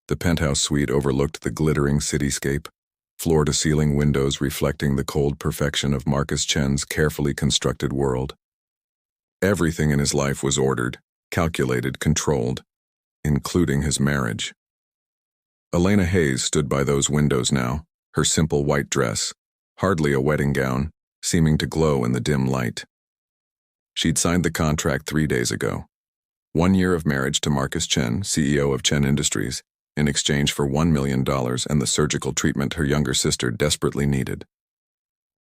The penthouse suite overlooked the glittering cityscape, floor-to-ceiling windows reflecting the cold perfection of Marcus Chen's carefully constructed world. Everything in his life was ordered, calculated, controlled, including his marriage. Elena Hayes stood by those windows now, her simple white dress, hardly a wedding gown, seeming to glow in the dim light. She'd signed the contract 3 days ago. 1 year of marriage to Marcus Chen, CEO of Chen Industries, in exchange for $1 million and the surgical treatment her younger sister desperately needed.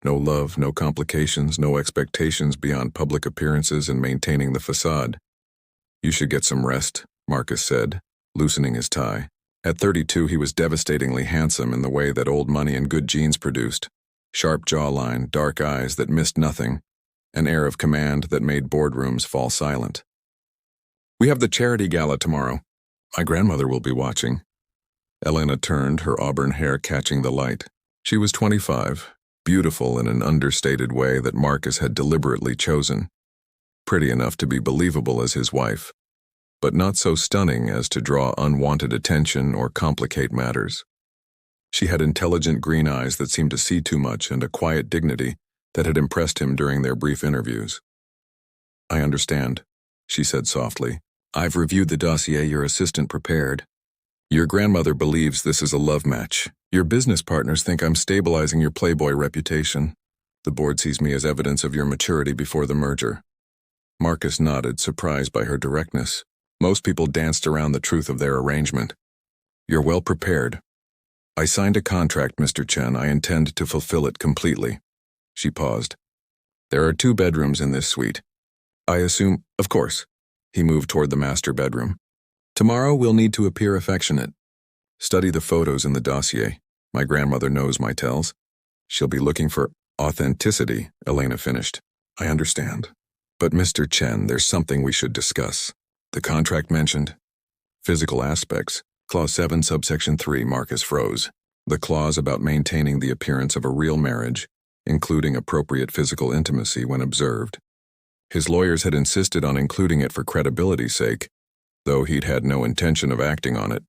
No love, no complications, no expectations beyond public appearances and maintaining the facade. "You should get some rest," Marcus said, loosening his tie. At 32, he was devastatingly handsome in the way that old money and good genes produced. Sharp jawline, dark eyes that missed nothing, an air of command that made boardrooms fall silent. "We have the charity gala tomorrow. My grandmother will be watching." Elena turned, her auburn hair catching the light. She was 25, beautiful in an understated way that Marcus had deliberately chosen. Pretty enough to be believable as his wife, but not so stunning as to draw unwanted attention or complicate matters. She had intelligent green eyes that seemed to see too much and a quiet dignity that had impressed him during their brief interviews. "I understand," she said softly. "I've reviewed the dossier your assistant prepared. Your grandmother believes this is a love match. Your business partners think I'm stabilizing your playboy reputation. The board sees me as evidence of your maturity before the merger." Marcus nodded, surprised by her directness. Most people danced around the truth of their arrangement. "You're well prepared. I signed a contract, Mr. Chen. I intend to fulfill it completely." She paused. "There are 2 bedrooms in this suite. I assume, of course." He moved toward the master bedroom. "Tomorrow we'll need to appear affectionate. Study the photos in the dossier. My grandmother knows my tells. She'll be looking for authenticity," Elena finished. "I understand. But Mr. Chen, there's something we should discuss." The contract mentioned physical aspects. Clause 7, subsection 3, Marcus froze. The clause about maintaining the appearance of a real marriage, including appropriate physical intimacy when observed. His lawyers had insisted on including it for credibility's sake, though he'd had no intention of acting on it.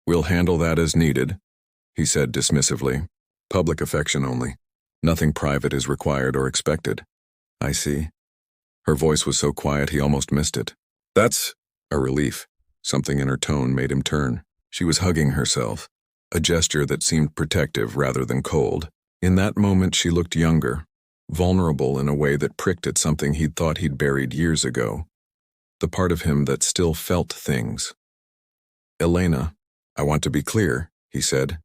"We'll handle that as needed," he said dismissively. "Public affection only. Nothing private is required or expected." "I see." Her voice was so quiet he almost missed it. "That's a relief." Something in her tone made him turn. She was hugging herself, a gesture that seemed protective rather than cold. In that moment she looked younger, vulnerable in a way that pricked at something he'd thought he'd buried years ago. The part of him that still felt things. "Elena, I want to be clear," he said,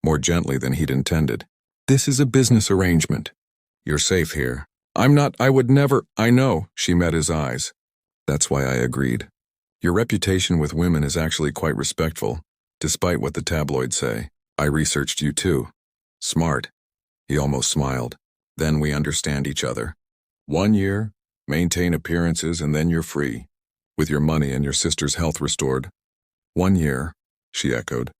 more gently than he'd intended. "This is a business arrangement. You're safe here. I'm not, I would never, I know." She met his eyes. "That's why I agreed. Your reputation with women is actually quite respectful, despite what the tabloids say. I researched you too. Smart." He almost smiled. "Then we understand each other. 1 year, maintain appearances, and then you're free, with your money and your sister's health restored." 1 year, she echoed.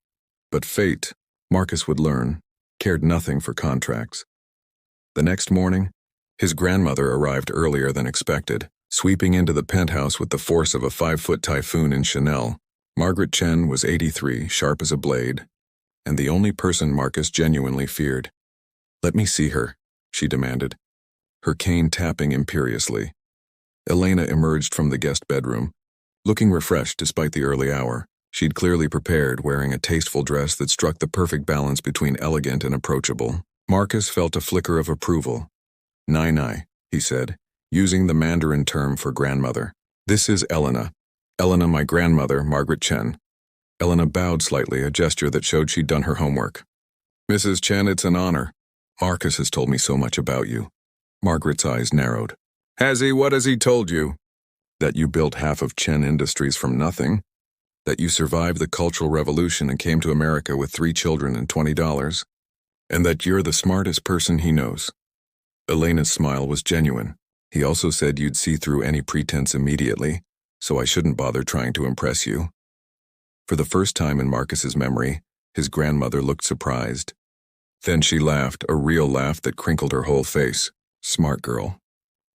But fate, Marcus would learn, cared nothing for contracts. The next morning, his grandmother arrived earlier than expected, sweeping into the penthouse with the force of a 5-foot typhoon in Chanel. Margaret Chen was 83, sharp as a blade, and the only person Marcus genuinely feared. "Let me see her," she demanded, her cane tapping imperiously. Elena emerged from the guest bedroom, looking refreshed despite the early hour. She'd clearly prepared, wearing a tasteful dress that struck the perfect balance between elegant and approachable. Marcus felt a flicker of approval. "Nai," he said, using the Mandarin term for grandmother. "This is Elena. Elena, my grandmother, Margaret Chen." Elena bowed slightly, a gesture that showed she'd done her homework. "Mrs. Chen, it's an honor. Marcus has told me so much about you." Margaret's eyes narrowed. "Has he? What has he told you?" "That you built half of Chen Industries from nothing. That you survived the Cultural Revolution and came to America with 3 children and $20. And that you're the smartest person he knows." Elena's smile was genuine. "He also said you'd see through any pretense immediately, so I shouldn't bother trying to impress you." For the first time in Marcus's memory, his grandmother looked surprised. Then she laughed, a real laugh that crinkled her whole face. "Smart girl.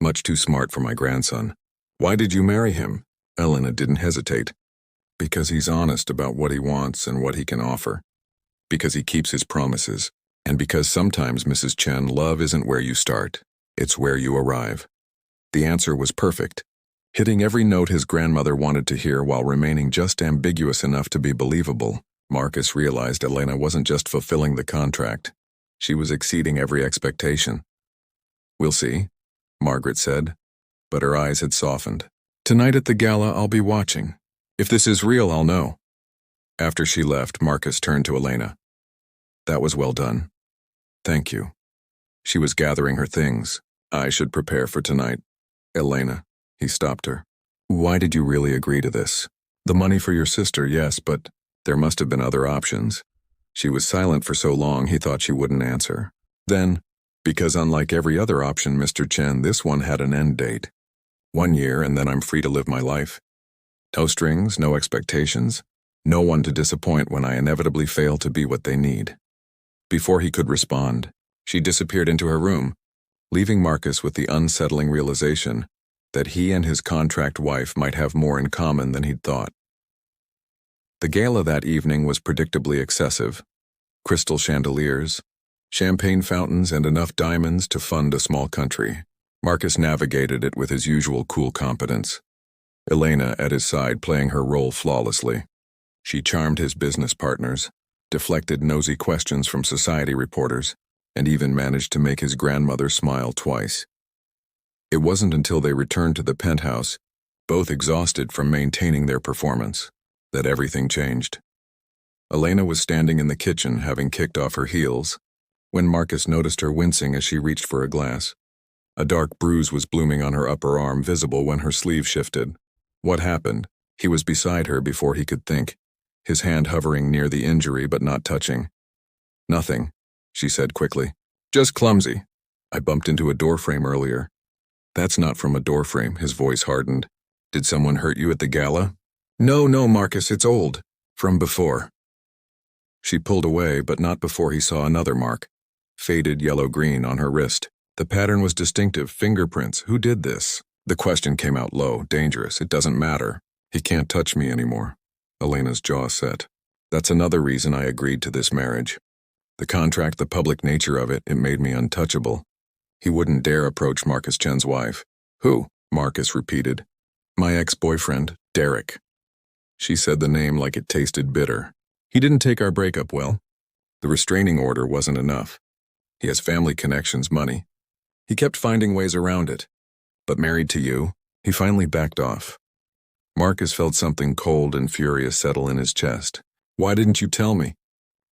Much too smart for my grandson. Why did you marry him?" Elena didn't hesitate. Because he's honest about what he wants and what he can offer. Because he keeps his promises. And because sometimes, Mrs. Chen, love isn't where you start. It's where you arrive. The answer was perfect, hitting every note his grandmother wanted to hear while remaining just ambiguous enough to be believable. Marcus realized Elena wasn't just fulfilling the contract. She was exceeding every expectation. "We'll see," Margaret said, but her eyes had softened. "Tonight at the gala, I'll be watching. If this is real, I'll know." After she left, Marcus turned to Elena. "That was well done. Thank you." She was gathering her things. "I should prepare for tonight." "Elena," he stopped her. "Why did you really agree to this? The money for your sister, yes, but there must have been other options." She was silent for so long he thought she wouldn't answer. Then, "Because unlike every other option, Mr. Chen, this one had an end date. 1 year and then I'm free to live my life. No strings, no expectations, no one to disappoint when I inevitably fail to be what they need." Before he could respond, she disappeared into her room, leaving Marcus with the unsettling realization that he and his contract wife might have more in common than he'd thought. The gala that evening was predictably excessive. Crystal chandeliers, champagne fountains, and enough diamonds to fund a small country. Marcus navigated it with his usual cool competence. Elena at his side playing her role flawlessly. She charmed his business partners, deflected nosy questions from society reporters, and even managed to make his grandmother smile twice. It wasn't until they returned to the penthouse, both exhausted from maintaining their performance, that everything changed. Elena was standing in the kitchen, having kicked off her heels, when Marcus noticed her wincing as she reached for a glass. A dark bruise was blooming on her upper arm, visible when her sleeve shifted. What happened? He was beside her before he could think, his hand hovering near the injury but not touching. "Nothing," she said quickly. "Just clumsy. I bumped into a doorframe earlier." "That's not from a doorframe," his voice hardened. "Did someone hurt you at the gala?" No, Marcus, it's old. From before." She pulled away, but not before he saw another mark, faded yellow-green on her wrist. The pattern was distinctive. Fingerprints. Who did this? The question came out low, dangerous. "It doesn't matter. He can't touch me anymore." Elena's jaw set. "That's another reason I agreed to this marriage. The contract, the public nature of it, it made me untouchable." He wouldn't dare approach Marcus Chen's wife. "Who?" Marcus repeated. "My ex-boyfriend, Derek." She said the name like it tasted bitter. "He didn't take our breakup well. The restraining order wasn't enough. He has family connections, money. He kept finding ways around it. But married to you, he finally backed off." Marcus felt something cold and furious settle in his chest. "Why didn't you tell me?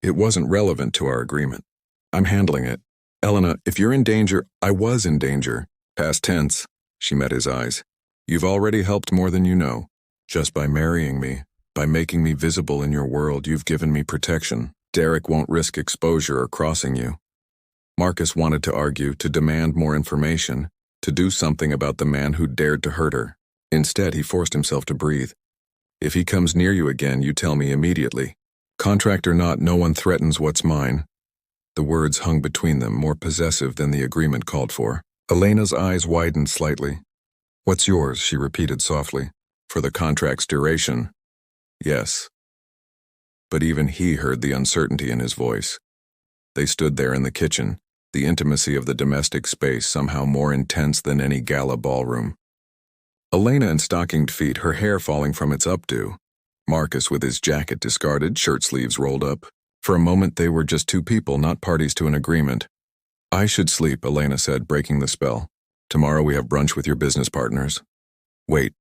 It wasn't relevant to our agreement. I'm handling it. Elena, if you're in danger, I was in danger. Past tense." She met his eyes. "You've already helped more than you know. Just by marrying me, by making me visible in your world, you've given me protection. Derek won't risk exposure or crossing you." Marcus wanted to argue, to demand more information, to do something about the man who dared to hurt her. Instead, he forced himself to breathe. "If he comes near you again, you tell me immediately. Contract or not, no one threatens what's mine." The words hung between them, more possessive than the agreement called for. Elena's eyes widened slightly. "What's yours?" she repeated softly. "For the contract's duration." "Yes." But even he heard the uncertainty in his voice. They stood there in the kitchen, the intimacy of the domestic space somehow more intense than any gala ballroom. Elena in stockinged feet, her hair falling from its updo. Marcus with his jacket discarded, shirt sleeves rolled up. For a moment they were just two people, not parties to an agreement. "I should sleep," Elena said, breaking the spell. "Tomorrow we have brunch with your business partners." "Wait."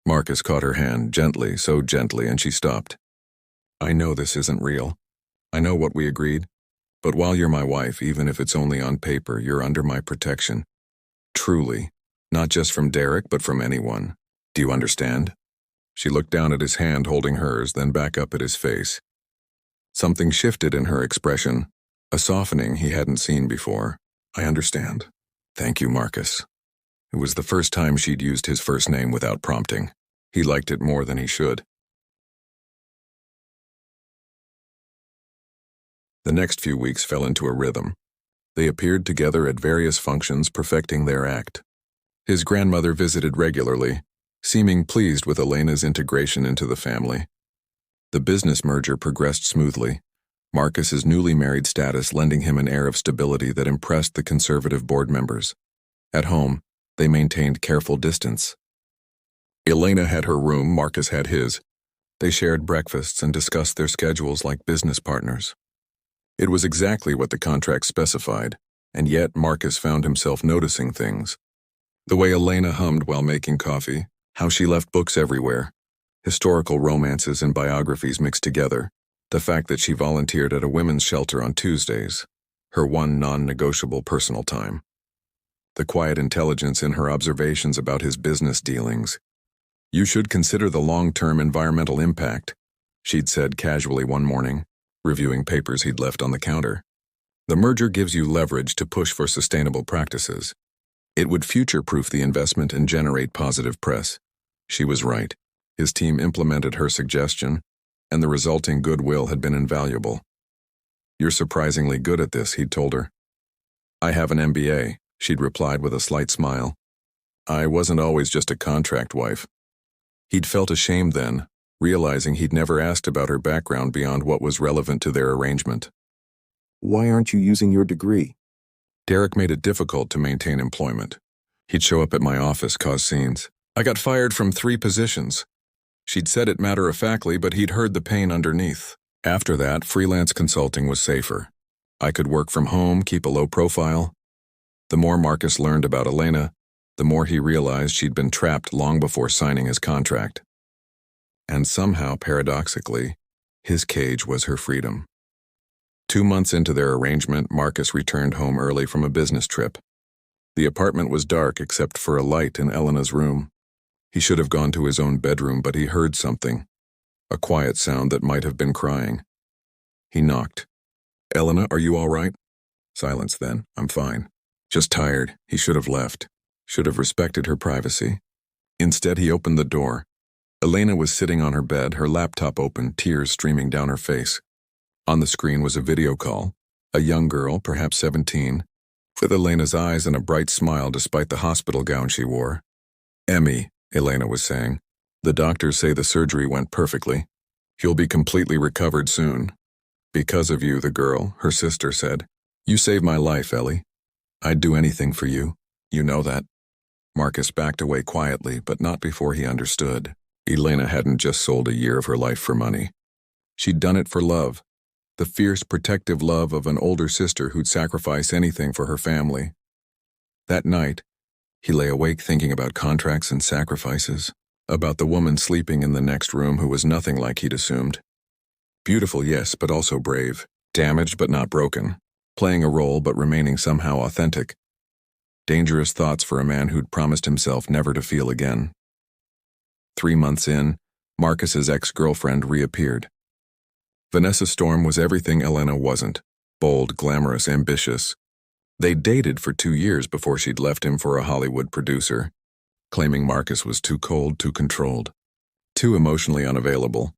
Marcus caught her hand, gently, so gently, and she stopped. "I know this isn't real. I know what we agreed. But while you're my wife, even if it's only on paper, you're under my protection. Truly. Not just from Derek, but from anyone. Do you understand?" She looked down at his hand holding hers, then back up at his face. Something shifted in her expression, a softening he hadn't seen before. "I understand. Thank you, Marcus." It was the first time she'd used his first name without prompting. He liked it more than he should. The next few weeks fell into a rhythm. They appeared together at various functions, perfecting their act. His grandmother visited regularly, seeming pleased with Elena's integration into the family. The business merger progressed smoothly, Marcus's newly married status lending him an air of stability that impressed the conservative board members. At home, they maintained careful distance. Elena had her room, Marcus had his. They shared breakfasts and discussed their schedules like business partners. It was exactly what the contract specified, and yet Marcus found himself noticing things. The way Elena hummed while making coffee, how she left books everywhere, historical romances and biographies mixed together, the fact that she volunteered at a women's shelter on Tuesdays, her one non-negotiable personal time. The quiet intelligence in her observations about his business dealings. "You should consider the long-term environmental impact," she'd said casually one morning, reviewing papers he'd left on the counter. "The merger gives you leverage to push for sustainable practices. It would future-proof the investment and generate positive press." She was right. His team implemented her suggestion, and the resulting goodwill had been invaluable. "You're surprisingly good at this," he'd told her. "I have an MBA," she'd replied with a slight smile. "I wasn't always just a contract wife." He'd felt ashamed then, realizing he'd never asked about her background beyond what was relevant to their arrangement. "Why aren't you using your degree?" Derek made it difficult to maintain employment. He'd show up at my office, cause scenes. "I got fired from 3 positions." She'd said it matter-of-factly, but he'd heard the pain underneath. After that, freelance consulting was safer. I could work from home, keep a low profile. The more Marcus learned about Elena, the more he realized she'd been trapped long before signing his contract. And somehow, paradoxically, his cage was her freedom. 2 months into their arrangement, Marcus returned home early from a business trip. The apartment was dark except for a light in Elena's room. He should have gone to his own bedroom, but he heard something, a quiet sound that might have been crying. He knocked. "Elena, are you all right?" Silence then. "I'm fine. Just tired." He should have left. Should have respected her privacy. Instead, he opened the door. Elena was sitting on her bed, her laptop open, tears streaming down her face. On the screen was a video call. A young girl, perhaps 17, with Elena's eyes and a bright smile despite the hospital gown she wore. "Emmy," Elena was saying, "the doctors say the surgery went perfectly. You'll be completely recovered soon." "Because of you," the girl, her sister, said. "You saved my life, Ellie. I'd do anything for you. You know that." Marcus backed away quietly, but not before he understood. Elena hadn't just sold a year of her life for money. She'd done it for love. The fierce, protective love of an older sister who'd sacrifice anything for her family. That night, he lay awake thinking about contracts and sacrifices, about the woman sleeping in the next room who was nothing like he'd assumed. Beautiful, yes, but also brave. Damaged but not broken. Playing a role but remaining somehow authentic. Dangerous thoughts for a man who'd promised himself never to feel again. 3 months in, Marcus's ex-girlfriend reappeared. Vanessa Storm was everything Elena wasn't. Bold, glamorous, ambitious. They dated for 2 years before she'd left him for a Hollywood producer, claiming Marcus was too cold, too controlled, too emotionally unavailable.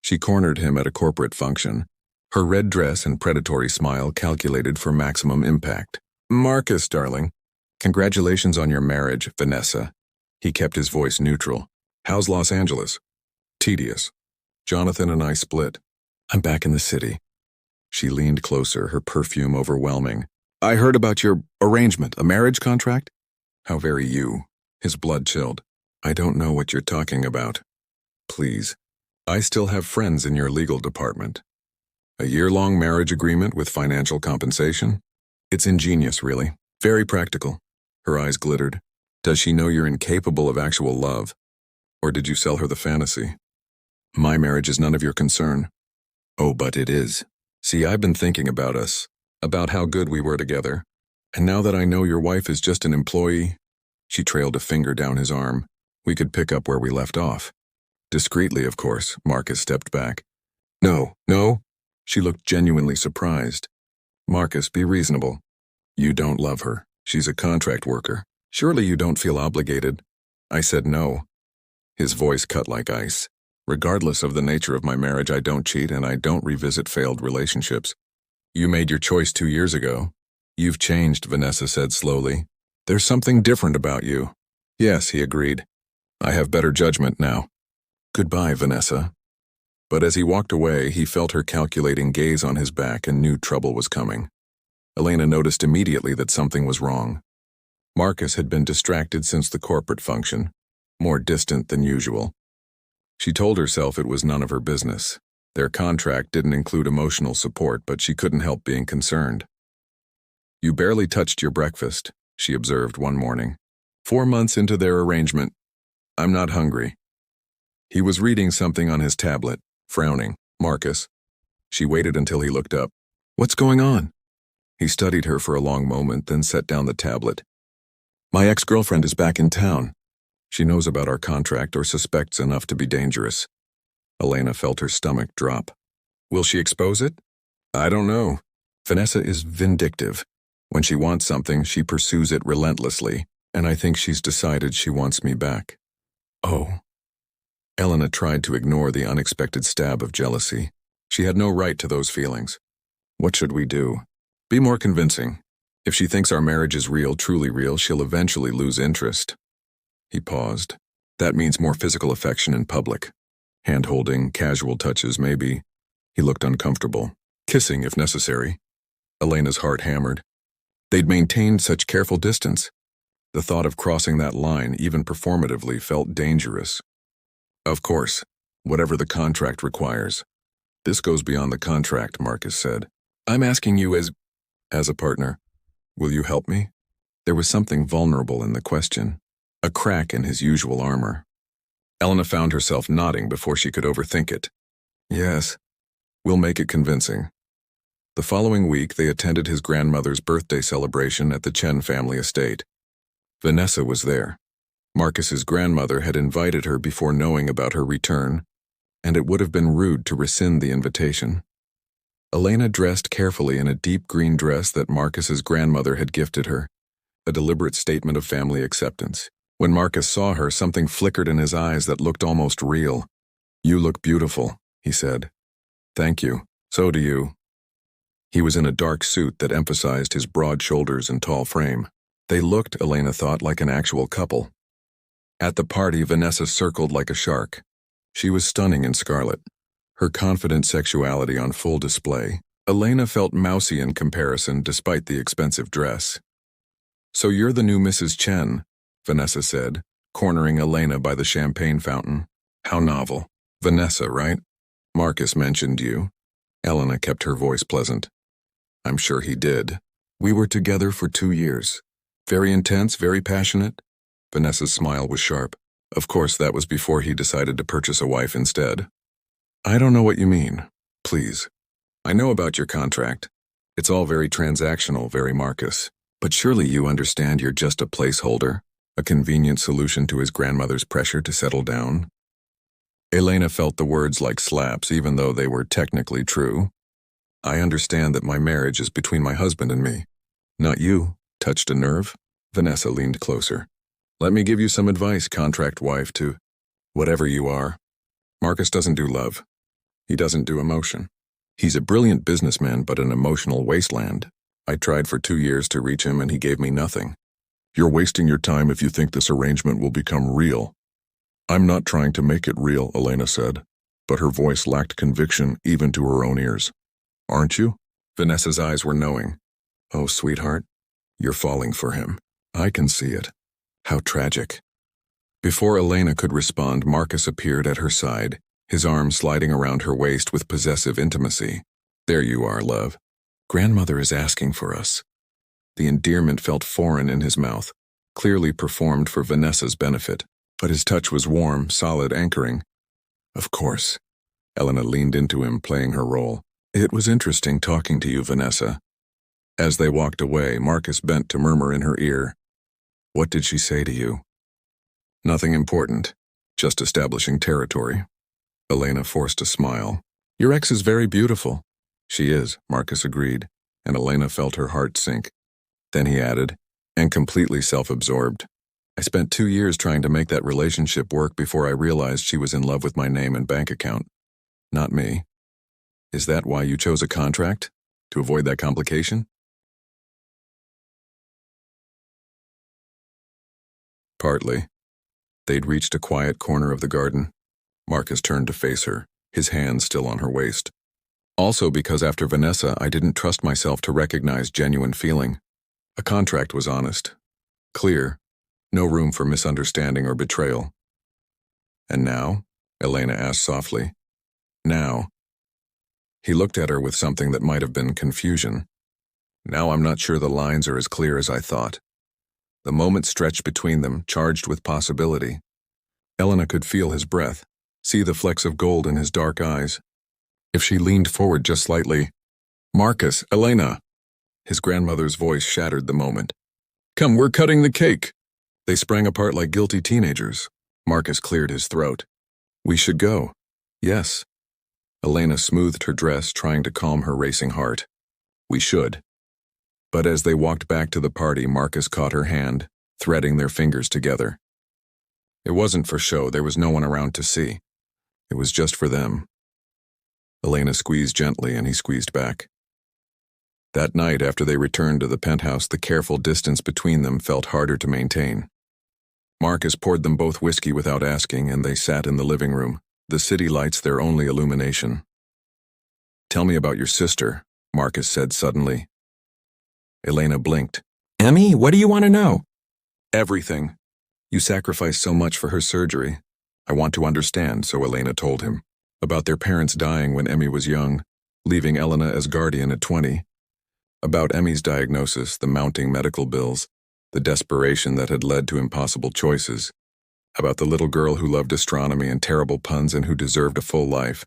She cornered him at a corporate function, her red dress and predatory smile calculated for maximum impact. "Marcus, darling, congratulations on your marriage, Vanessa." He kept his voice neutral. "How's Los Angeles?" "Tedious. Jonathan and I split. I'm back in the city." She leaned closer, her perfume overwhelming. "I heard about your arrangement, a marriage contract?" "How very you." His blood chilled. "I don't know what you're talking about." "Please. I still have friends in your legal department." "A year-long marriage agreement with financial compensation?" "It's ingenious, really. Very practical." Her eyes glittered. "Does she know you're incapable of actual love? Or did you sell her the fantasy?" "My marriage is none of your concern." "Oh, but it is. See, I've been thinking about us, about how good we were together. And now that I know your wife is just an employee," she trailed a finger down his arm, "we could pick up where we left off." Discreetly, of course, Marcus stepped back. No. She looked genuinely surprised. "Marcus, be reasonable. You don't love her. She's a contract worker. Surely you don't feel obligated." I said no. His voice cut like ice. "Regardless of the nature of my marriage, I don't cheat and I don't revisit failed relationships." "You made your choice 2 years ago." "You've changed," Vanessa said slowly. "There's something different about you." "Yes," he agreed. I have better judgment now. Goodbye, Vanessa. But as he walked away, he felt her calculating gaze on his back and knew trouble was coming. Elena noticed immediately that something was wrong. Marcus had been distracted since the corporate function, more distant than usual. She told herself it was none of her business. Their contract didn't include emotional support, but she couldn't help being concerned. You barely touched your breakfast, she observed one morning. 4 months into their arrangement. I'm not hungry. He was reading something on his tablet, frowning. Marcus. She waited until he looked up. What's going on? He studied her for a long moment, then set down the tablet. My ex-girlfriend is back in town. She knows about our contract or suspects enough to be dangerous. Elena felt her stomach drop. Will she expose it? I don't know. Vanessa is vindictive. When she wants something, she pursues it relentlessly, and I think she's decided she wants me back. Oh. Elena tried to ignore the unexpected stab of jealousy. She had no right to those feelings. What should we do? Be more convincing. If she thinks our marriage is real, truly real, she'll eventually lose interest. He paused. That means more physical affection in public. Hand-holding, casual touches, maybe. He looked uncomfortable. Kissing, if necessary. Elena's heart hammered. They'd maintained such careful distance. The thought of crossing that line, even performatively, felt dangerous. Of course, whatever the contract requires. This goes beyond the contract, Marcus said. I'm asking you as a partner. Will you help me? There was something vulnerable in the question. A crack in his usual armor. Elena found herself nodding before she could overthink it. Yes, we'll make it convincing. The following week, they attended his grandmother's birthday celebration at the Chen family estate. Vanessa was there. Marcus's grandmother had invited her before knowing about her return, and it would have been rude to rescind the invitation. Elena dressed carefully in a deep green dress that Marcus's grandmother had gifted her, a deliberate statement of family acceptance. When Marcus saw her, something flickered in his eyes that looked almost real. You look beautiful, he said. Thank you. So do you. He was in a dark suit that emphasized his broad shoulders and tall frame. They looked, Elena thought, like an actual couple. At the party, Vanessa circled like a shark. She was stunning in scarlet, her confident sexuality on full display. Elena felt mousy in comparison despite the expensive dress. So you're the new Mrs. Chen, Vanessa said, cornering Elena by the champagne fountain. How novel. Vanessa, right? Marcus mentioned you. Elena kept her voice pleasant. I'm sure he did. We were together for 2 years. Very intense, very passionate. Vanessa's smile was sharp. Of course, that was before he decided to purchase a wife instead. I don't know what you mean. Please. I know about your contract. It's all very transactional, very Marcus. But surely you understand you're just a placeholder, a convenient solution to his grandmother's pressure to settle down. Elena felt the words like slaps, even though they were technically true. I understand that my marriage is between my husband and me. Not you. Touched a nerve? Vanessa leaned closer. Let me give you some advice, contract wife to whatever you are. Marcus doesn't do love. He doesn't do emotion. He's a brilliant businessman, but an emotional wasteland. I tried for 2 years to reach him and he gave me nothing. You're wasting your time if you think this arrangement will become real. I'm not trying to make it real, Elena said, but her voice lacked conviction even to her own ears. Aren't you? Vanessa's eyes were knowing. Oh, sweetheart, you're falling for him. I can see it. How tragic. Before Elena could respond, Marcus appeared at her side, his arm sliding around her waist with possessive intimacy. There you are, love. Grandmother is asking for us. The endearment felt foreign in his mouth, clearly performed for Vanessa's benefit, but his touch was warm, solid, anchoring. Of course. Elena leaned into him, playing her role. It was interesting talking to you, Vanessa. As they walked away, Marcus bent to murmur in her ear. What did she say to you? Nothing important, just establishing territory. Elena forced a smile. Your ex is very beautiful. She is, Marcus agreed, and Elena felt her heart sink. Then he added, and completely self-absorbed. I spent 2 years trying to make that relationship work before I realized she was in love with my name and bank account. Not me. Is that why you chose a contract? To avoid that complication? Partly. They'd reached a quiet corner of the garden. Marcus turned to face her, his hand still on her waist. Also because after Vanessa, I didn't trust myself to recognize genuine feeling. A contract was honest, clear, no room for misunderstanding or betrayal. And now? Elena asked softly. Now. He looked at her with something that might have been confusion. Now I'm not sure the lines are as clear as I thought. The moment stretched between them, charged with possibility. Elena could feel his breath, see the flecks of gold in his dark eyes. If she leaned forward just slightly, "Marcus, Elena!" His grandmother's voice shattered the moment. "Come, we're cutting the cake!" They sprang apart like guilty teenagers. Marcus cleared his throat. "We should go." "Yes." Elena smoothed her dress, trying to calm her racing heart. "We should." But as they walked back to the party, Marcus caught her hand, threading their fingers together. It wasn't for show, there was no one around to see. It was just for them. Elena squeezed gently and he squeezed back. That night, after they returned to the penthouse, the careful distance between them felt harder to maintain. Marcus poured them both whiskey without asking, and they sat in the living room, the city lights their only illumination. "Tell me about your sister," Marcus said suddenly. Elena blinked. Emmy, what do you want to know? "Everything. You sacrificed so much for her surgery. I want to understand," so Elena told him. About their parents dying when Emmy was young, leaving Elena as guardian at 20. About Emmy's diagnosis, the mounting medical bills, the desperation that had led to impossible choices. About the little girl who loved astronomy and terrible puns and who deserved a full life.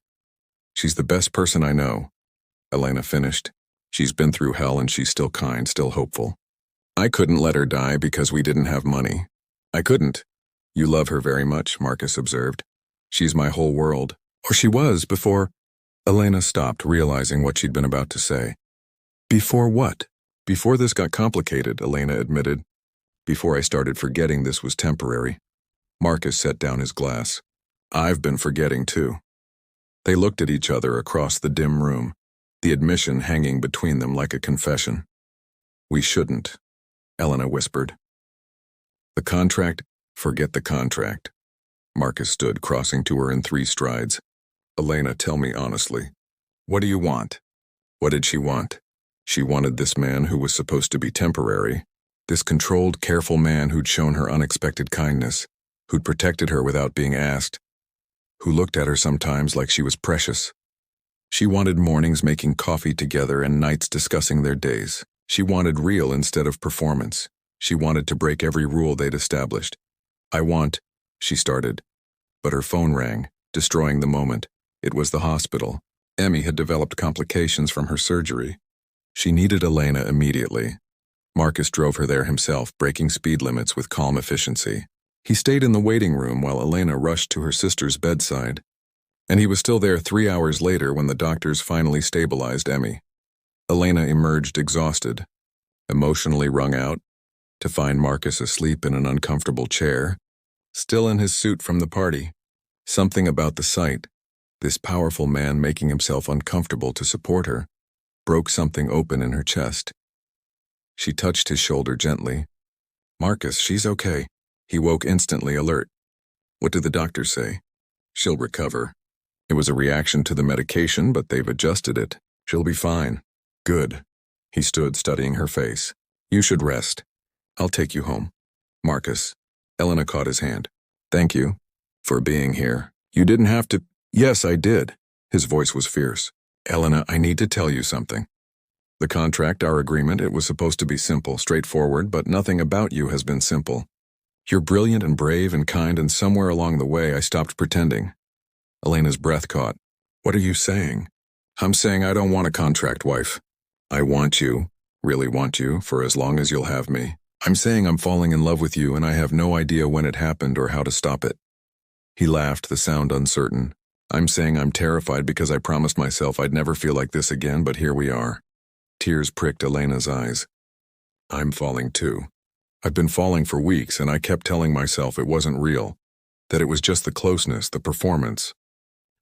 "She's the best person I know," Elena finished. "She's been through hell and she's still kind, still hopeful. I couldn't let her die because we didn't have money. I couldn't." "You love her very much," Marcus observed. "She's my whole world." Or she was before. Elena stopped, realizing what she'd been about to say. "Before what?" "Before this got complicated," Elena admitted. "Before I started forgetting this was temporary." Marcus set down his glass. "I've been forgetting too." They looked at each other across the dim room, the admission hanging between them like a confession. "We shouldn't," Elena whispered. "The contract? Forget the contract." Marcus stood, crossing to her in 3 strides. "Elena, tell me honestly. What do you want?" What did she want? She wanted this man who was supposed to be temporary, this controlled, careful man who'd shown her unexpected kindness, who'd protected her without being asked, who looked at her sometimes like she was precious. She wanted mornings making coffee together and nights discussing their days. She wanted real instead of performance. She wanted to break every rule they'd established. She started. But her phone rang, destroying the moment. It was the hospital. Emmy had developed complications from her surgery. She needed Elena immediately. Marcus drove her there himself, breaking speed limits with calm efficiency. He stayed in the waiting room while Elena rushed to her sister's bedside. And he was still there 3 hours later when the doctors finally stabilized Emmy. Elena emerged exhausted, emotionally wrung out, to find Marcus asleep in an uncomfortable chair, still in his suit from the party. Something about the sight, this powerful man making himself uncomfortable to support her, broke something open in her chest. She touched his shoulder gently. "Marcus, she's okay." He woke instantly alert. "What did the doctor say?" "She'll recover. It was a reaction to the medication, but they've adjusted it. She'll be fine." "Good." He stood, studying her face. "You should rest. I'll take you home." "Marcus." Elena caught his hand. "Thank you for being here. You didn't have to." "Yes, I did." His voice was fierce. "Elena, I need to tell you something. The contract, our agreement, it was supposed to be simple, straightforward, but nothing about you has been simple. You're brilliant and brave and kind, and somewhere along the way I stopped pretending." Elena's breath caught. "What are you saying?" "I'm saying I don't want a contract wife. I want you, really want you, for as long as you'll have me. I'm saying I'm falling in love with you and I have no idea when it happened or how to stop it." He laughed, the sound uncertain. "I'm saying I'm terrified because I promised myself I'd never feel like this again, but here we are." Tears pricked Elena's eyes. "I'm falling too. I've been falling for weeks and I kept telling myself it wasn't real, that it was just the closeness, the performance.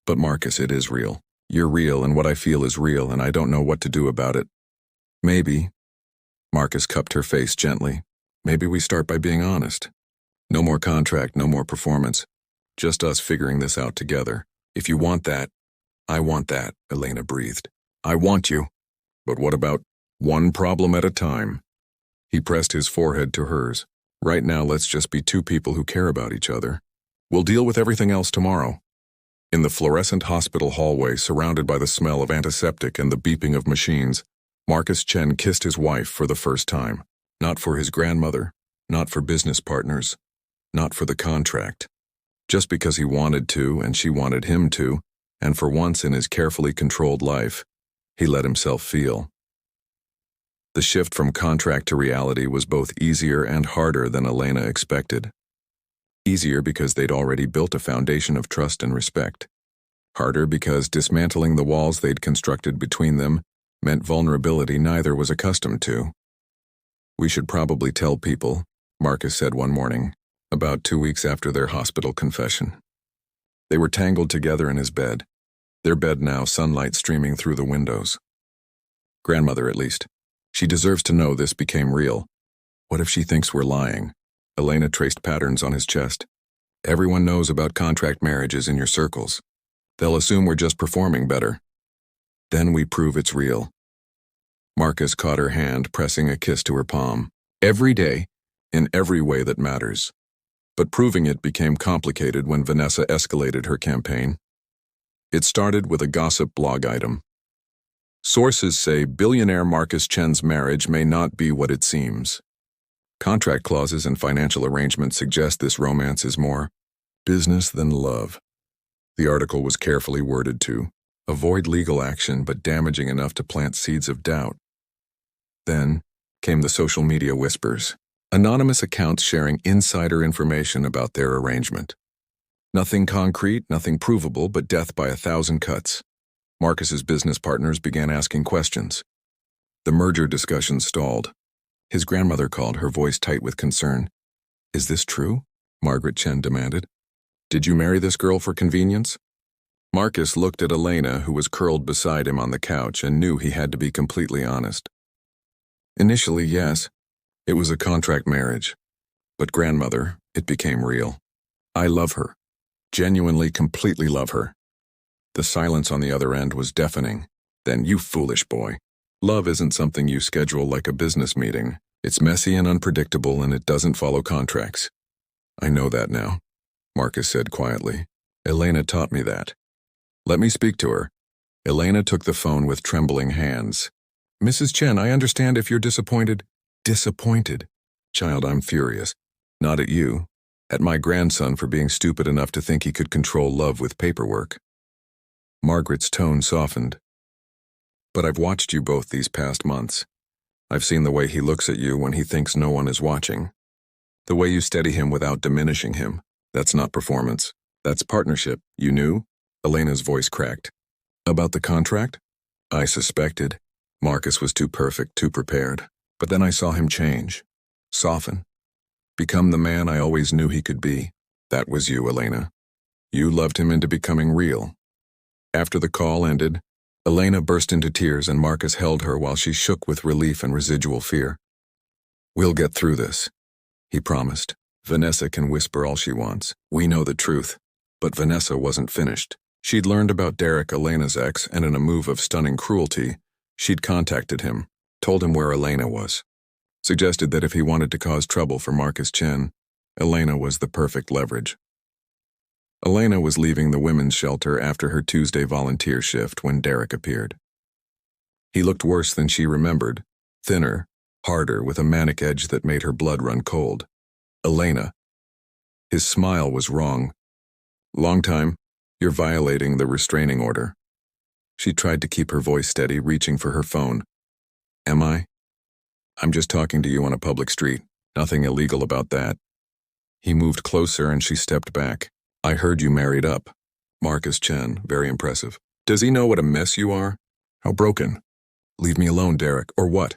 But Marcus, it is real. You're real and what I feel is real and I don't know what to do about it. Maybe," Marcus cupped her face gently, "maybe we start by being honest. No more contract, no more performance. Just us figuring this out together. If you want that, I want that, Elena breathed. I want you. But what about one problem at a time? He pressed his forehead to hers. Right now, let's just be two people who care about each other. We'll deal with everything else tomorrow. In the fluorescent hospital hallway, surrounded by the smell of antiseptic and the beeping of machines, Marcus Chen kissed his wife for the first time. Not for his grandmother, not for business partners, not for the contract. Just because he wanted to and she wanted him to, and for once in his carefully controlled life, he let himself feel. The shift from contract to reality was both easier and harder than Elena expected. Easier because they'd already built a foundation of trust and respect. Harder because dismantling the walls they'd constructed between them meant vulnerability neither was accustomed to. We should probably tell people, Marcus said one morning, about 2 weeks after their hospital confession. They were tangled together in his bed, their bed now sunlight streaming through the windows. Grandmother, at least. She deserves to know this became real. What if she thinks we're lying? Elena traced patterns on his chest. Everyone knows about contract marriages in your circles. They'll assume we're just performing better. Then we prove it's real. Marcus caught her hand, pressing a kiss to her palm. Every day, in every way that matters. But proving it became complicated when Vanessa escalated her campaign. It started with a gossip blog item. Sources say billionaire Marcus Chen's marriage may not be what it seems. Contract clauses and financial arrangements suggest this romance is more business than love. The article was carefully worded to avoid legal action but damaging enough to plant seeds of doubt. Then came the social media whispers, anonymous accounts sharing insider information about their arrangement. Nothing concrete, nothing provable, but death by 1,000 cuts. Marcus's business partners began asking questions. The merger discussion stalled. His grandmother called, her voice tight with concern. Is this true? Margaret Chen demanded. Did you marry this girl for convenience? Marcus looked at Elena, who was curled beside him on the couch, and knew he had to be completely honest. Initially, yes. It was a contract marriage. But grandmother, it became real. I love her. Genuinely, completely love her. The silence on the other end was deafening. Then, you foolish boy. Love isn't something you schedule like a business meeting. It's messy and unpredictable, and it doesn't follow contracts. I know that now, Marcus said quietly. Elena taught me that. Let me speak to her. Elena took the phone with trembling hands. Mrs. Chen, I understand if you're disappointed. Disappointed? Child, I'm furious. Not at you. At my grandson for being stupid enough to think he could control love with paperwork. Margaret's tone softened. But I've watched you both these past months. I've seen the way he looks at you when he thinks no one is watching. The way you steady him without diminishing him. That's not performance. That's partnership. You knew? Elena's voice cracked. About the contract? I suspected. Marcus was too perfect, too prepared. But then I saw him change. Soften. Become the man I always knew he could be. That was you, Elena. You loved him into becoming real. After the call ended, Elena burst into tears and Marcus held her while she shook with relief and residual fear. We'll get through this, he promised. Vanessa can whisper all she wants. We know the truth. But Vanessa wasn't finished. She'd learned about Derek, Elena's ex, and in a move of stunning cruelty, she'd contacted him, told him where Elena was. Suggested that if he wanted to cause trouble for Marcus Chen, Elena was the perfect leverage. Elena was leaving the women's shelter after her Tuesday volunteer shift when Derek appeared. He looked worse than she remembered, thinner, harder, with a manic edge that made her blood run cold. Elena. His smile was wrong. Long time, you're violating the restraining order. She tried to keep her voice steady, reaching for her phone. Am I? I'm just talking to you on a public street. Nothing illegal about that. He moved closer and she stepped back. I heard you married up. Marcus Chen, very impressive. Does he know what a mess you are? How broken? Leave me alone, Derek, or what?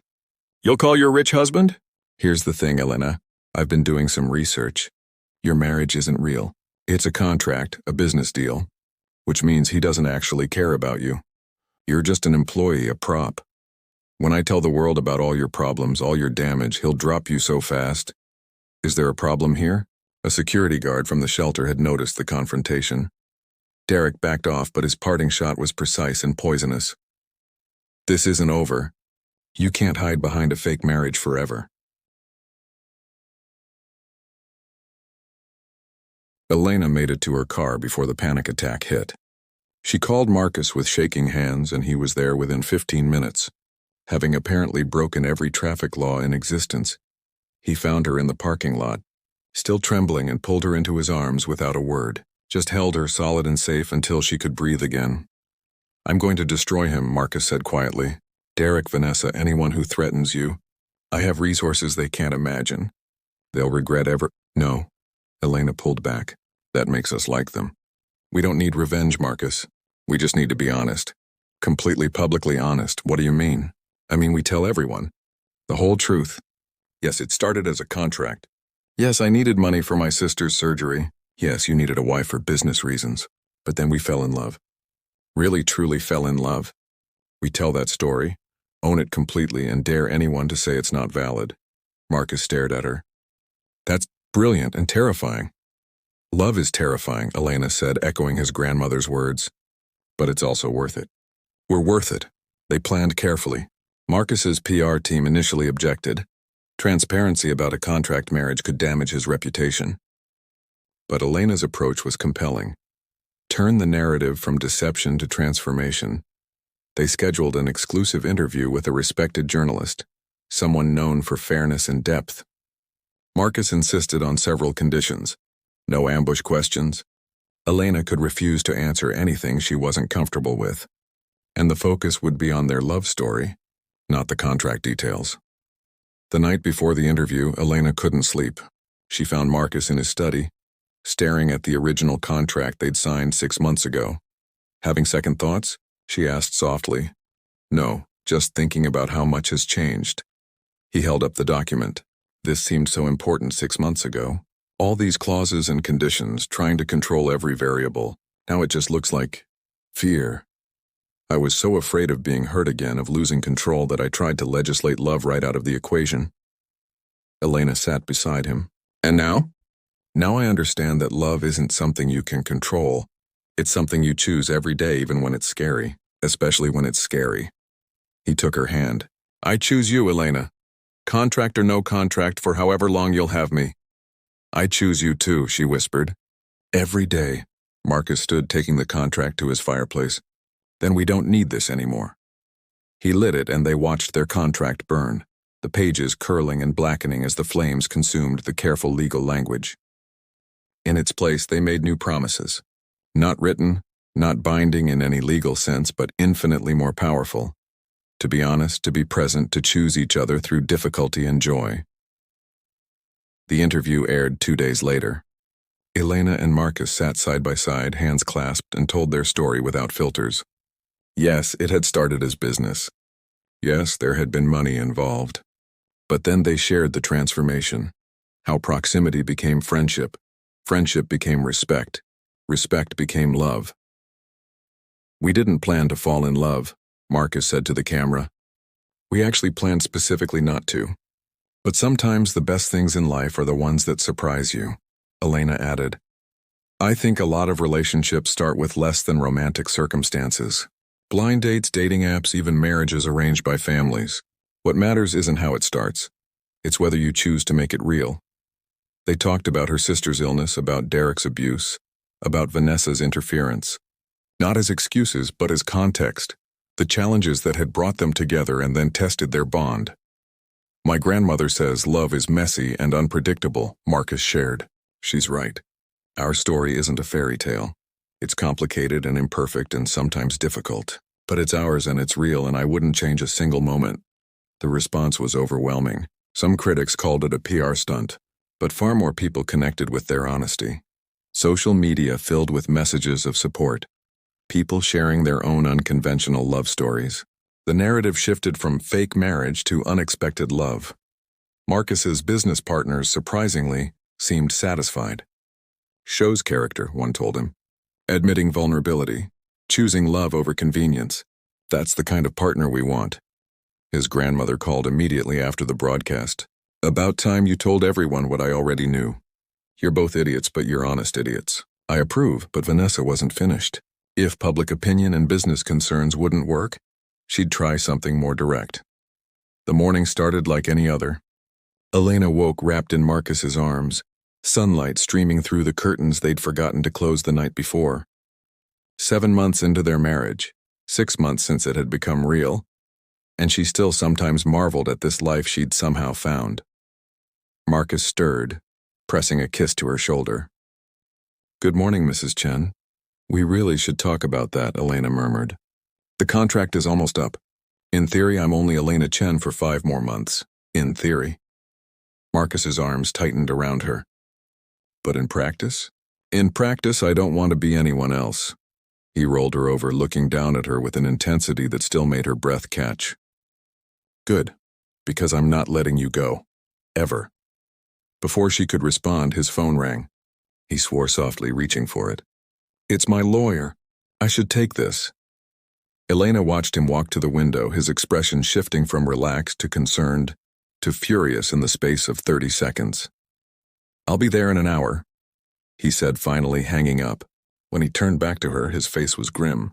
You'll call your rich husband? Here's the thing, Elena. I've been doing some research. Your marriage isn't real. It's a contract, a business deal, which means he doesn't actually care about you. You're just an employee, a prop. When I tell the world about all your problems, all your damage, he'll drop you so fast. Is there a problem here? A security guard from the shelter had noticed the confrontation. Derek backed off, but his parting shot was precise and poisonous. "This isn't over. You can't hide behind a fake marriage forever." Elena made it to her car before the panic attack hit. She called Marcus with shaking hands, and he was there within 15 minutes. Having apparently broken every traffic law in existence, he found her in the parking lot, still trembling, and pulled her into his arms without a word, just held her solid and safe until she could breathe again. "I'm going to destroy him," Marcus said quietly. "Derek, Vanessa, anyone who threatens you. I have resources they can't imagine. They'll regret ever—" "No." Elena pulled back. "That makes us like them. We don't need revenge, Marcus. We just need to be honest. Completely publicly honest." "What do you mean?" "I mean, we tell everyone. The whole truth. Yes, it started as a contract. Yes, I needed money for my sister's surgery. Yes, you needed a wife for business reasons. But then we fell in love. Really, truly fell in love. We tell that story, own it completely, and dare anyone to say it's not valid." Marcus stared at her. "That's brilliant and terrifying." "Love is terrifying," Elena said, echoing his grandmother's words. "But it's also worth it. We're worth it." They planned carefully. Marcus's PR team initially objected. Transparency about a contract marriage could damage his reputation. But Elena's approach was compelling. Turn the narrative from deception to transformation. They scheduled an exclusive interview with a respected journalist, someone known for fairness and depth. Marcus insisted on several conditions. No ambush questions. Elena could refuse to answer anything she wasn't comfortable with. And the focus would be on their love story, not the contract details. The night before the interview, Elena couldn't sleep. She found Marcus in his study, staring at the original contract they'd signed 6 months ago. "Having second thoughts?" she asked softly. "No, just thinking about how much has changed." He held up the document. "This seemed so important 6 months ago. All these clauses and conditions, trying to control every variable. Now it just looks like fear. I was so afraid of being hurt again, of losing control, that I tried to legislate love right out of the equation." Elena sat beside him. "And now?" "Now I understand that love isn't something you can control. It's something you choose every day, even when it's scary, especially when it's scary." He took her hand. "I choose you, Elena. Contract or no contract, for however long you'll have me." "I choose you too," she whispered. "Every day." Marcus stood, taking the contract to his fireplace. "Then we don't need this anymore." He lit it, and they watched their contract burn, the pages curling and blackening as the flames consumed the careful legal language. In its place, they made new promises. Not written, not binding in any legal sense, but infinitely more powerful. To be honest, to be present, to choose each other through difficulty and joy. The interview aired 2 days later. Elena and Marcus sat side by side, hands clasped, and told their story without filters. Yes, it had started as business. Yes, there had been money involved. But then they shared the transformation. How proximity became friendship. Friendship became respect. Respect became love. "We didn't plan to fall in love," Marcus said to the camera. "We actually planned specifically not to. But sometimes the best things in life are the ones that surprise you," Elena added. "I think a lot of relationships start with less than romantic circumstances. Blind dates, dating apps, even marriages arranged by families. What matters isn't how it starts. It's whether you choose to make it real." They talked about her sister's illness, about Derek's abuse, about Vanessa's interference. Not as excuses, but as context. The challenges that had brought them together and then tested their bond. "My grandmother says love is messy and unpredictable," Marcus shared. "She's right. Our story isn't a fairy tale. It's complicated and imperfect and sometimes difficult. But it's ours and it's real, and I wouldn't change a single moment." The response was overwhelming. Some critics called it a PR stunt, but far more people connected with their honesty. Social media filled with messages of support. People sharing their own unconventional love stories. The narrative shifted from fake marriage to unexpected love. Marcus's business partners, surprisingly, seemed satisfied. "Shows character," one told him. "Admitting vulnerability. Choosing love over convenience. That's the kind of partner we want." His grandmother called immediately after the broadcast. "About time you told everyone what I already knew. You're both idiots, but you're honest idiots. I approve, but Vanessa wasn't finished. If public opinion and business concerns wouldn't work, she'd try something more direct. The morning started like any other. Elena woke wrapped in Marcus's arms, sunlight streaming through the curtains they'd forgotten to close the night before. 7 months into their marriage, 6 months since it had become real, and she still sometimes marveled at this life she'd somehow found. Marcus stirred, pressing a kiss to her shoulder. "Good morning, Mrs. Chen. We really should talk about that," Elena murmured. "The contract is almost up. In theory, I'm only Elena Chen for 5 more months. In theory." Marcus's arms tightened around her. "But in practice?" "In practice, I don't want to be anyone else." He rolled her over, looking down at her with an intensity that still made her breath catch. "Good, because I'm not letting you go. Ever." Before she could respond, his phone rang. He swore softly, reaching for it. "It's my lawyer. I should take this." Elena watched him walk to the window, his expression shifting from relaxed to concerned to furious in the space of 30 seconds. "I'll be there in an hour," he said, finally hanging up. When he turned back to her, his face was grim.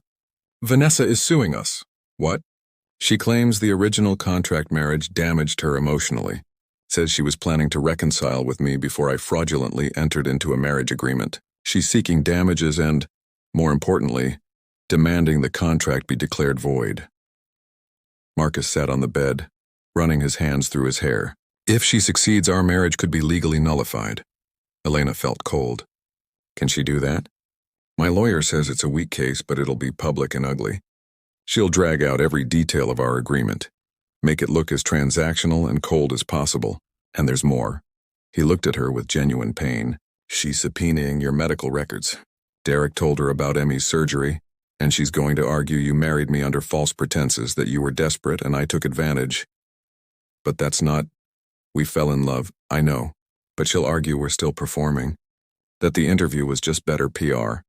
"Vanessa is suing us." "What?" "She claims the original contract marriage damaged her emotionally. Says she was planning to reconcile with me before I fraudulently entered into a marriage agreement. She's seeking damages and, more importantly, demanding the contract be declared void." Marcus sat on the bed, running his hands through his hair. "If she succeeds, our marriage could be legally nullified." Elena felt cold. "Can she do that?" "My lawyer says it's a weak case, but it'll be public and ugly. She'll drag out every detail of our agreement, make it look as transactional and cold as possible. And there's more." He looked at her with genuine pain. "She's subpoenaing your medical records. Derek told her about Emmy's surgery, and she's going to argue you married me under false pretenses, that you were desperate and I took advantage. But that's not. We fell in love, I know, but she'll argue we're still performing, that the interview was just better PR,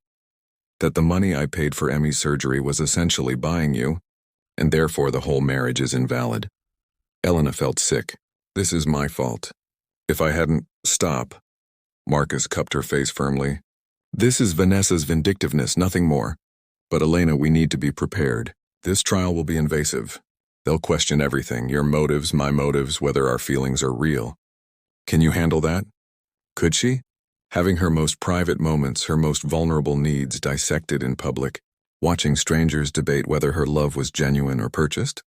that the money I paid for Emmy's surgery was essentially buying you, and therefore the whole marriage is invalid." Elena felt sick. "This is my fault. If I hadn't—" "Stop." Marcus cupped her face firmly. "This is Vanessa's vindictiveness, nothing more. But Elena, we need to be prepared. This trial will be invasive. They'll question everything, your motives, my motives, whether our feelings are real. Can you handle that?" Could she? Having her most private moments, her most vulnerable needs dissected in public, watching strangers debate whether her love was genuine or purchased?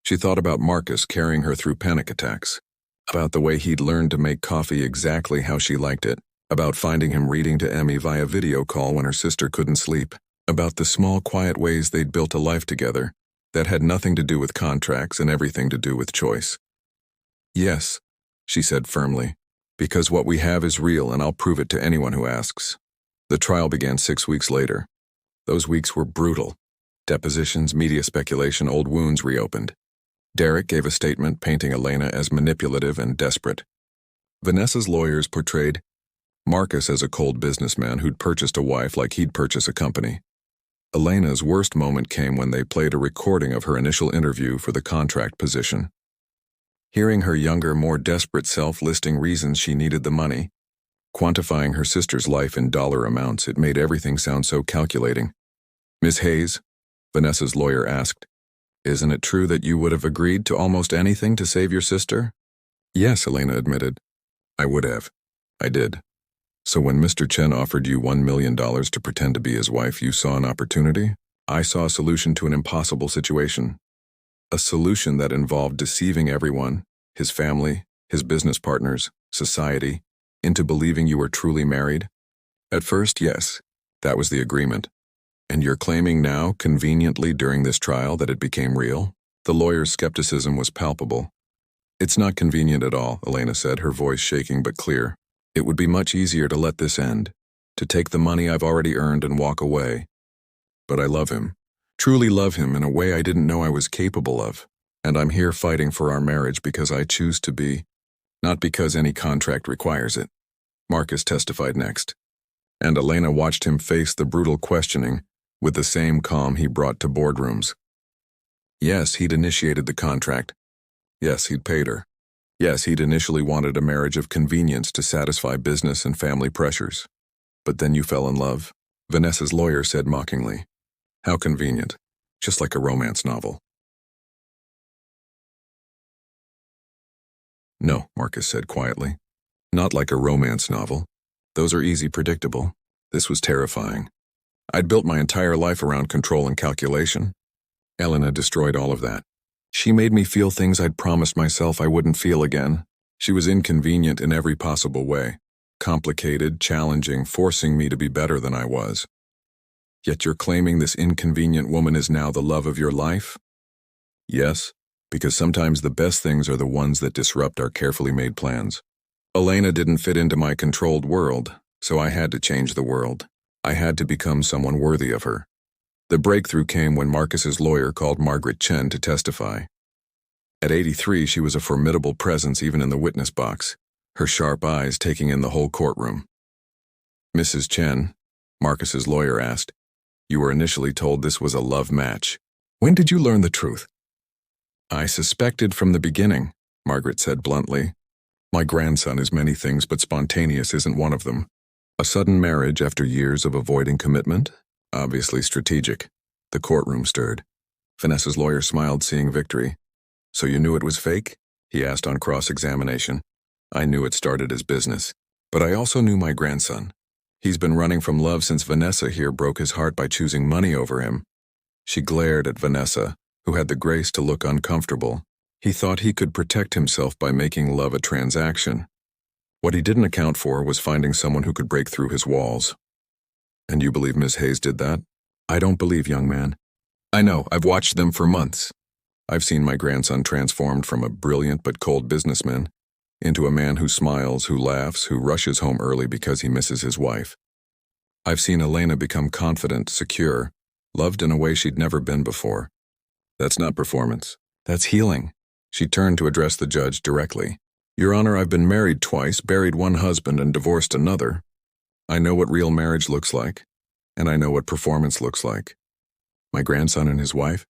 She thought about Marcus carrying her through panic attacks, about the way he'd learned to make coffee exactly how she liked it, about finding him reading to Emmy via video call when her sister couldn't sleep, about the small, quiet ways they'd built a life together that had nothing to do with contracts and everything to do with choice. "Yes," she said firmly, "because what we have is real, and I'll prove it to anyone who asks." The trial began 6 weeks later. Those weeks were brutal. Depositions, media speculation, old wounds reopened. Derek gave a statement painting Elena as manipulative and desperate. Vanessa's lawyers portrayed Marcus as a cold businessman who'd purchased a wife like he'd purchase a company. Elena's worst moment came when they played a recording of her initial interview for the contract position. Hearing her younger, more desperate self listing reasons she needed the money, quantifying her sister's life in dollar amounts, it made everything sound so calculating. "Miss Hayes," Vanessa's lawyer asked, "isn't it true that you would have agreed to almost anything to save your sister?" "Yes," Elena admitted. "I would have. I did. So when Mr. Chen offered you $1 million to pretend to be his wife, you saw an opportunity? I saw a solution to an impossible situation. A solution that involved deceiving everyone, his family, his business partners, society, into believing you were truly married. At first, yes, that was the agreement. And you're claiming now, conveniently during this trial, that it became real?" The lawyer's skepticism was palpable. "It's not convenient at all," Elena said, her voice shaking but clear. "It would be much easier to let this end, to take the money I've already earned and walk away. But I love him. Truly love him in a way I didn't know I was capable of, and I'm here fighting for our marriage because I choose to be, not because any contract requires it." Marcus testified next, and Elena watched him face the brutal questioning with the same calm he brought to boardrooms. Yes, he'd initiated the contract. Yes, he'd paid her. Yes, he'd initially wanted a marriage of convenience to satisfy business and family pressures. But then you fell in love, Vanessa's lawyer said mockingly. How convenient. Just like a romance novel. No, Marcus said quietly. Not like a romance novel. Those are easy predictable. This was terrifying. I'd built my entire life around control and calculation. Elena destroyed all of that. She made me feel things I'd promised myself I wouldn't feel again. She was inconvenient in every possible way. Complicated, challenging, forcing me to be better than I was. Yet you're claiming this inconvenient woman is now the love of your life? Yes, because sometimes the best things are the ones that disrupt our carefully made plans. Elena didn't fit into my controlled world, so I had to change the world. I had to become someone worthy of her. The breakthrough came when Marcus's lawyer called Margaret Chen to testify. At 83, she was a formidable presence even in the witness box, her sharp eyes taking in the whole courtroom. Mrs. Chen, Marcus's lawyer asked, you were initially told this was a love match. When did you learn the truth? I suspected from the beginning, Margaret said bluntly. My grandson is many things, but spontaneous isn't one of them. A sudden marriage after years of avoiding commitment? Obviously strategic. The courtroom stirred. Vanessa's lawyer smiled, seeing victory. So you knew it was fake? He asked on cross-examination. I knew it started as business. But I also knew my grandson. He's been running from love since Vanessa here broke his heart by choosing money over him. She glared at Vanessa, who had the grace to look uncomfortable. He thought he could protect himself by making love a transaction. What he didn't account for was finding someone who could break through his walls. And you believe Miss Hayes did that? I don't believe, young man. I know, I've watched them for months. I've seen my grandson transformed from a brilliant but cold businessman into a man who smiles, who laughs, who rushes home early because he misses his wife. I've seen Elena become confident, secure, loved in a way she'd never been before. That's not performance. That's healing. She turned to address the judge directly. Your Honor, I've been married twice, buried one husband, and divorced another. I know what real marriage looks like, and I know what performance looks like. My grandson and his wife?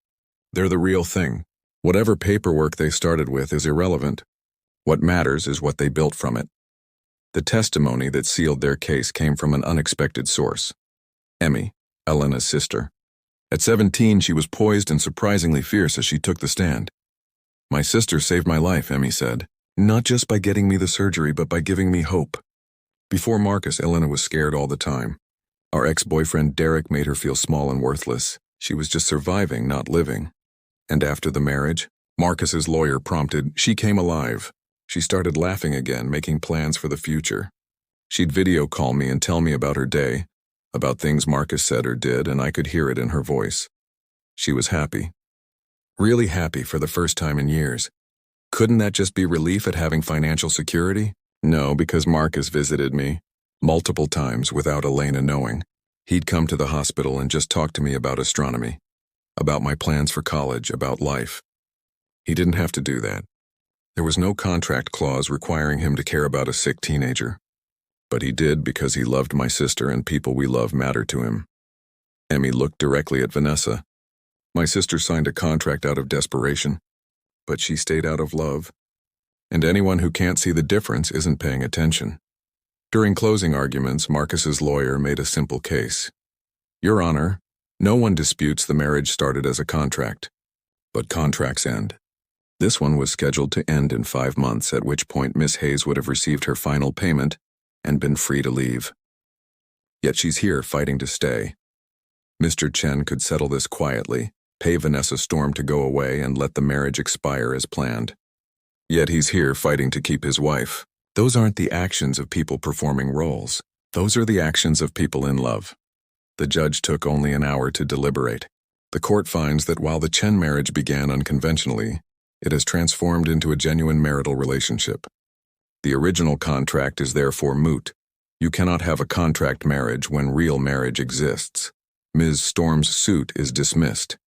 They're the real thing. Whatever paperwork they started with is irrelevant. What matters is what they built from it. The testimony that sealed their case came from an unexpected source. Emmy, Elena's sister. At 17, she was poised and surprisingly fierce as she took the stand. My sister saved my life, Emmy said, not just by getting me the surgery, but by giving me hope. Before Marcus, Elena was scared all the time. Our ex-boyfriend Derek made her feel small and worthless. She was just surviving, not living. And after the marriage, Marcus's lawyer prompted, she came alive. She started laughing again, making plans for the future. She'd video call me and tell me about her day, about things Marcus said or did, and I could hear it in her voice. She was happy. Really happy for the first time in years. Couldn't that just be relief at having financial security? No, because Marcus visited me multiple times without Elena knowing. He'd come to the hospital and just talk to me about astronomy, about my plans for college, about life. He didn't have to do that. There was no contract clause requiring him to care about a sick teenager. But he did because he loved my sister and people we love matter to him. Emmy looked directly at Vanessa. My sister signed a contract out of desperation, but she stayed out of love. And anyone who can't see the difference isn't paying attention. During closing arguments, Marcus's lawyer made a simple case. Your Honor, no one disputes the marriage started as a contract, but contracts end. This one was scheduled to end in 5 months, at which point Miss Hayes would have received her final payment and been free to leave. Yet she's here fighting to stay. Mr. Chen could settle this quietly, pay Vanessa Storm to go away, and let the marriage expire as planned. Yet he's here fighting to keep his wife. Those aren't the actions of people performing roles. Those are the actions of people in love. The judge took only an hour to deliberate. The court finds that while the Chen marriage began unconventionally, it has transformed into a genuine marital relationship. The original contract is therefore moot. You cannot have a contract marriage when real marriage exists. Ms. Storm's suit is dismissed.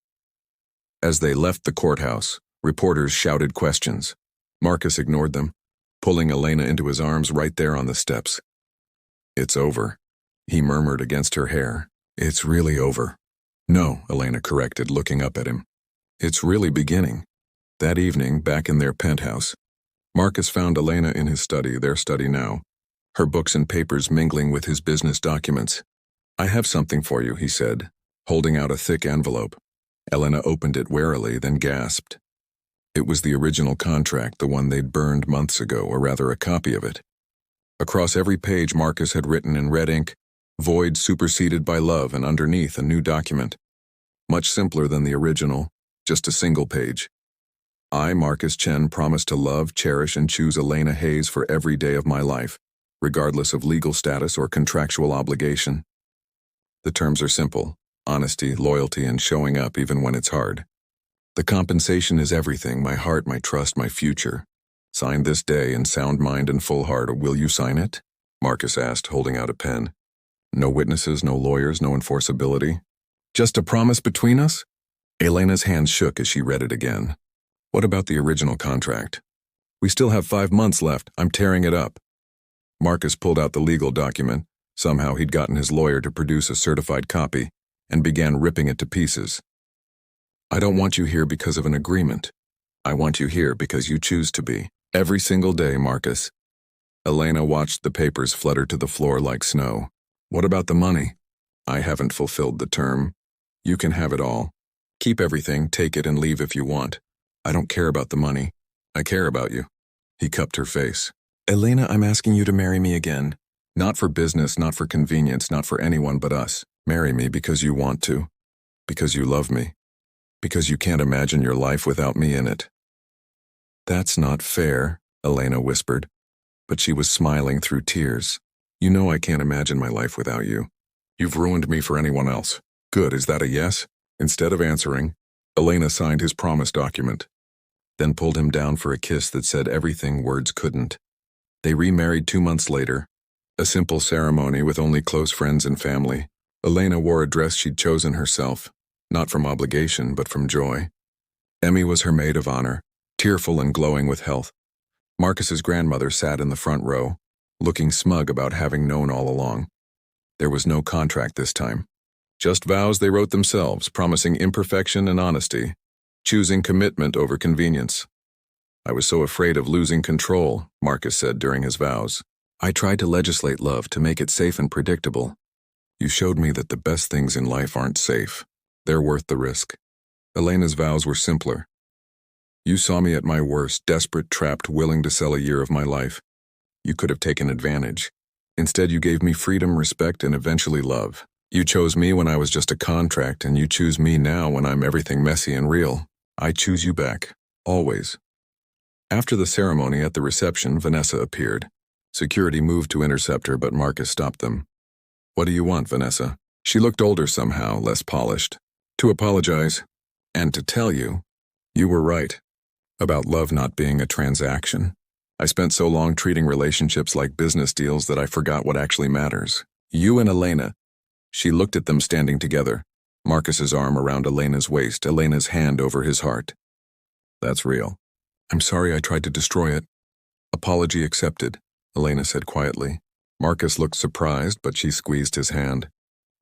As they left the courthouse, reporters shouted questions. Marcus ignored them, pulling Elena into his arms right there on the steps. It's over, he murmured against her hair. It's really over. No, Elena corrected, looking up at him. It's really beginning. That evening, back in their penthouse, Marcus found Elena in his study, their study now, her books and papers mingling with his business documents. "I have something for you," he said, holding out a thick envelope. Elena opened it warily, then gasped. It was the original contract, the one they'd burned months ago, or rather a copy of it. Across every page Marcus had written in red ink, "Void superseded by love," and underneath a new document. Much simpler than the original, just a single page. "I, Marcus Chen, promise to love, cherish, and choose Elena Hayes for every day of my life, regardless of legal status or contractual obligation." The terms are simple: honesty, loyalty, and showing up even when it's hard. "The compensation is everything, my heart, my trust, my future. Signed this day in sound mind and full heart. Will you sign it?" Marcus asked, holding out a pen. "No witnesses, no lawyers, no enforceability. Just a promise between us?" Elena's hands shook as she read it again. "What about the original contract?" "We still have 5 months left. I'm tearing it up." Marcus pulled out the legal document. Somehow he'd gotten his lawyer to produce a certified copy and began ripping it to pieces. "I don't want you here because of an agreement. I want you here because you choose to be. Every single day, Marcus." Elena watched the papers flutter to the floor like snow. "What about the money?" "I haven't fulfilled the term. You can have it all. Keep everything, take it, and leave if you want. I don't care about the money. I care about you." He cupped her face. "Elena, I'm asking you to marry me again. Not for business, not for convenience, not for anyone but us. Marry me because you want to. Because you love me. Because you can't imagine your life without me in it." "That's not fair," Elena whispered, but she was smiling through tears. "You know I can't imagine my life without you. You've ruined me for anyone else." "Good, is that a yes?" Instead of answering, Elena signed his promise document, then pulled him down for a kiss that said everything words couldn't. They remarried 2 months later, a simple ceremony with only close friends and family. Elena wore a dress she'd chosen herself, not from obligation but from joy. Emmy was her maid of honor, tearful and glowing with health. Marcus's grandmother sat in the front row, looking smug about having known all along. There was no contract this time. Just vows they wrote themselves, promising imperfection and honesty, choosing commitment over convenience. "I was so afraid of losing control," Marcus said during his vows. "I tried to legislate love to make it safe and predictable. You showed me that the best things in life aren't safe. They're worth the risk." Elena's vows were simpler. "You saw me at my worst, desperate, trapped, willing to sell a year of my life. You could have taken advantage. Instead, you gave me freedom, respect, and eventually love. You chose me when I was just a contract, and you choose me now when I'm everything messy and real. I choose you back. Always." After the ceremony at the reception, Vanessa appeared. Security moved to intercept her, but Marcus stopped them. "What do you want, Vanessa?" She looked older somehow, less polished. "To apologize, and to tell you, you were right. About love not being a transaction. I spent so long treating relationships like business deals that I forgot what actually matters. You and Elena." She looked at them standing together, Marcus's arm around Elena's waist, Elena's hand over his heart. "That's real. I'm sorry I tried to destroy it." "Apology accepted," Elena said quietly. Marcus looked surprised, but she squeezed his hand.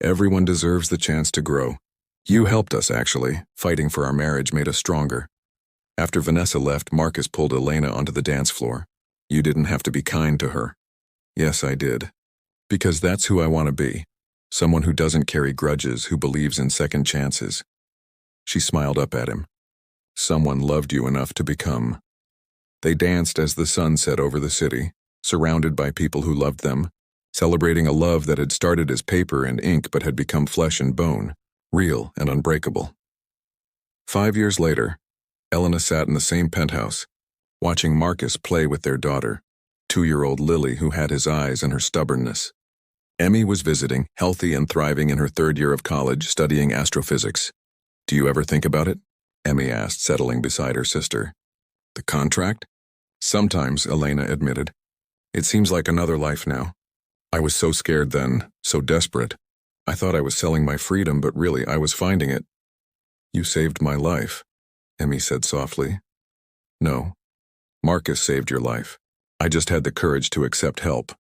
"Everyone deserves the chance to grow. You helped us, actually. Fighting for our marriage made us stronger." After Vanessa left, Marcus pulled Elena onto the dance floor. "You didn't have to be kind to her." "Yes, I did. Because that's who I want to be. Someone who doesn't carry grudges, who believes in second chances." She smiled up at him. "Someone loved you enough to become." They danced as the sun set over the city, surrounded by people who loved them, celebrating a love that had started as paper and ink but had become flesh and bone, real and unbreakable. 5 years later, Elena sat in the same penthouse, watching Marcus play with their daughter, 2-year-old Lily, who had his eyes and her stubbornness. Emmy was visiting, healthy and thriving in her 3rd year of college, studying astrophysics. "Do you ever think about it?" Emmy asked, settling beside her sister. "The contract?" "Sometimes," Elena admitted. "It seems like another life now. I was so scared then, so desperate. I thought I was selling my freedom, but really I was finding it." "You saved my life," Emmy said softly. "No. Marcus saved your life. I just had the courage to accept help."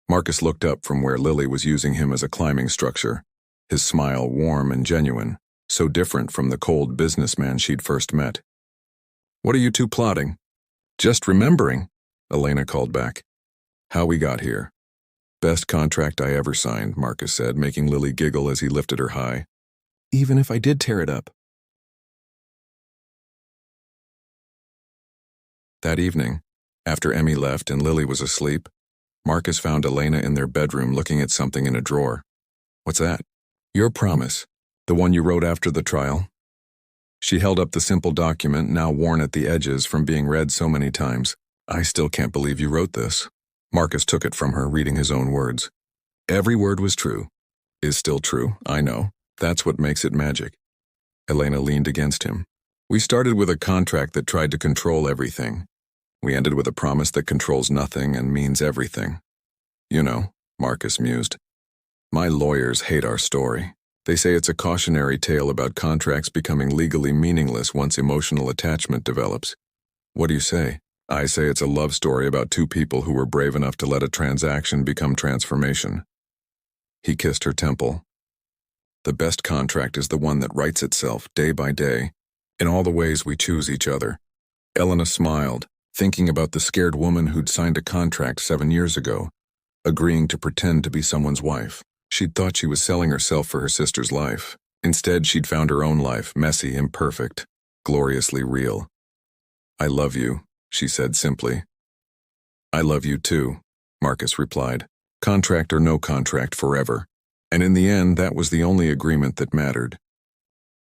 Marcus looked up from where Lily was using him as a climbing structure, his smile warm and genuine, so different from the cold businessman she'd first met. "What are you two plotting?" Just remembering, Elena called back. How we got here. Best contract I ever signed, Marcus said, making Lily giggle as he lifted her high. Even if I did tear it up. That evening, after Emmy left and Lily was asleep, Marcus found Elena in their bedroom looking at something in a drawer. What's that? Your promise. The one you wrote after the trial. She held up the simple document, now worn at the edges from being read so many times. I still can't believe you wrote this. Marcus took it from her, reading his own words. Every word was true. Is still true, I know. That's what makes it magic. Elena leaned against him. We started with a contract that tried to control everything. We ended with a promise that controls nothing and means everything. You know, Marcus mused. My lawyers hate our story. They say it's a cautionary tale about contracts becoming legally meaningless once emotional attachment develops. What do you say? I say it's a love story about two people who were brave enough to let a transaction become transformation. He kissed her temple. The best contract is the one that writes itself day by day, in all the ways we choose each other. Elena smiled, thinking about the scared woman who'd signed a contract 7 years ago, agreeing to pretend to be someone's wife. She'd thought she was selling herself for her sister's life. Instead, she'd found her own life, messy, imperfect, gloriously real. I love you, she said simply. I love you too, Marcus replied. Contract or no contract forever. And in the end, that was the only agreement that mattered.